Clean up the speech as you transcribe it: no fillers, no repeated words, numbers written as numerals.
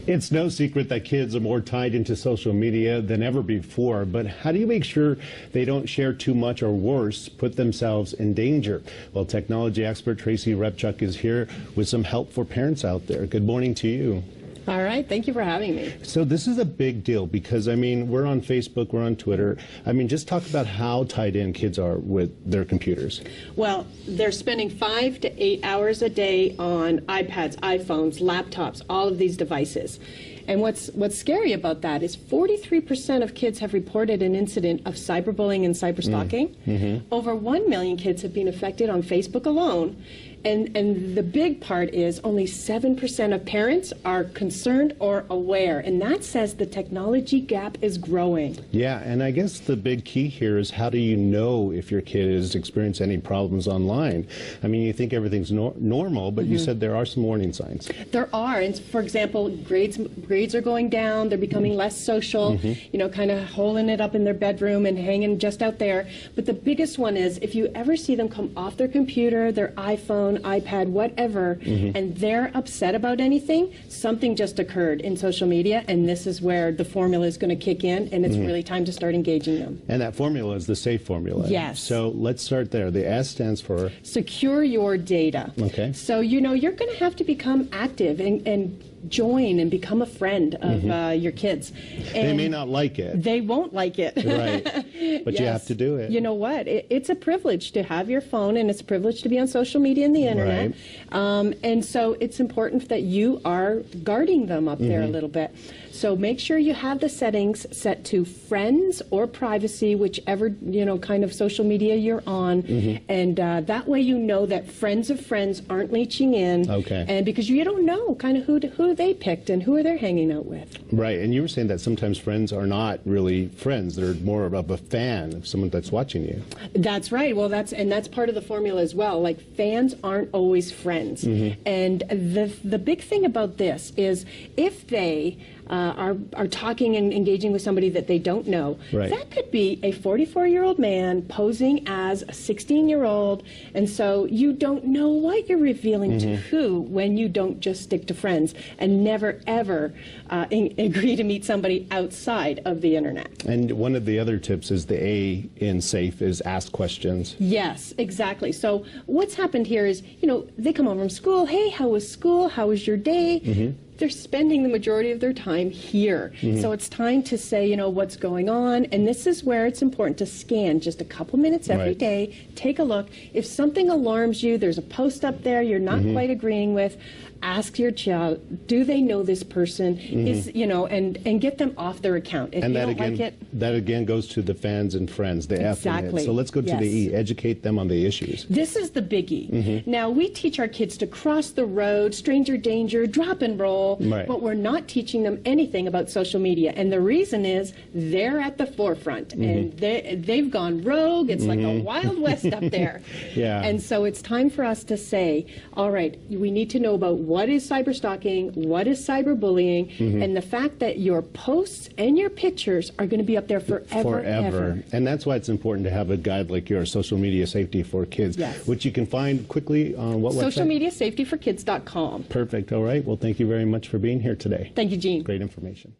It's no secret that kids are more tied into social media than ever before, but how do you make sure they don't share too much or worse, put themselves in danger? Well, technology expert Tracy Repchuk is here with some help for parents out there. Good morning to you. All right, thank you for having me. So this is a big deal because, I mean, we're on Facebook, we're on Twitter. I mean, just talk about how tied in kids are with their computers. Well, they're spending 5 to 8 hours a day on iPads, iPhones, laptops, all of these devices. And what's scary about that is 43% of kids have reported an incident of cyberbullying and cyberstalking. Over 1 million kids have been affected on Facebook alone. And the big part is only 7% of parents are concerned or aware. And that says the technology gap is growing. Yeah, and I guess the big key here is how do you know if your kid has experienced any problems online? I mean, you think everything's normal, but you said there are some warning signs. There are. And for example, grades are going down. They're becoming less social, you know, kind of holding it up in their bedroom and hanging just out there. But the biggest one is if you ever see them come off their computer, their iPhone, iPad, whatever, and they're upset about anything, something just occurred in social media, and this is where the formula is going to kick in, and it's really time to start engaging them. And that formula is the SAFE formula. Yes. So let's start there. The S stands for? Secure your data. Okay. So, you know, you're going to have to become active and join and become a friend of your kids. And they may not like it. They won't like it. Right. But Yes. you have to do it. You know what? It's a privilege to have your phone, and it's a privilege to be on social media and the internet. And so it's important that you are guarding them up there a little bit. So make sure you have the settings set to friends or privacy, whichever, you know, kind of social media you're on. And that way you know that friends of friends aren't leeching in. Okay. And because you don't know kind of who they picked and who they're hanging out with. Right. And you were saying that sometimes friends are not really friends. They're more of a fan of someone that's watching you. That's right. Well, that's part of the formula as well. Like, fans aren't always friends. And the big thing about this is if they are talking and engaging with somebody that they don't know, that could be a 44-year-old man posing as a 16-year-old, and so you don't know what you're revealing to who when you don't just stick to friends and never ever agree to meet somebody outside of the internet. And one of the other tips is the A in SAFE is ask questions. Yes, exactly. So what's happened here is, you know, they come home from school. Hey, how was school? How was your day? They're spending the majority of their time here. So it's time to say, you know, what's going on. And this is where it's important to scan just a couple minutes every day. Take a look. If something alarms you, there's a post up there you're not quite agreeing with, ask your child, do they know this person? Is, you know, and get them off their account. If And you that don't again, like it, that again goes to the fans and friends, the F in it. So let's go to the E, educate them on the issues. This is the biggie. Now, we teach our kids to cross the road, stranger danger, drop and roll, but we're not teaching them anything about social media. And the reason is they're at the forefront, and they've gone rogue. It's like a Wild West up there. And so it's time for us to say, all right, we need to know about what is cyberstalking, what is cyberbullying, and the fact that your posts and your pictures are going to be up there forever. Ever. And that's why it's important to have a guide like yours, Social Media Safety for Kids, which you can find quickly on what website? Socialmediasafetyforkids.com. Perfect. All right. Well, thank you very much for being here today. Thank you, Gene. Great information.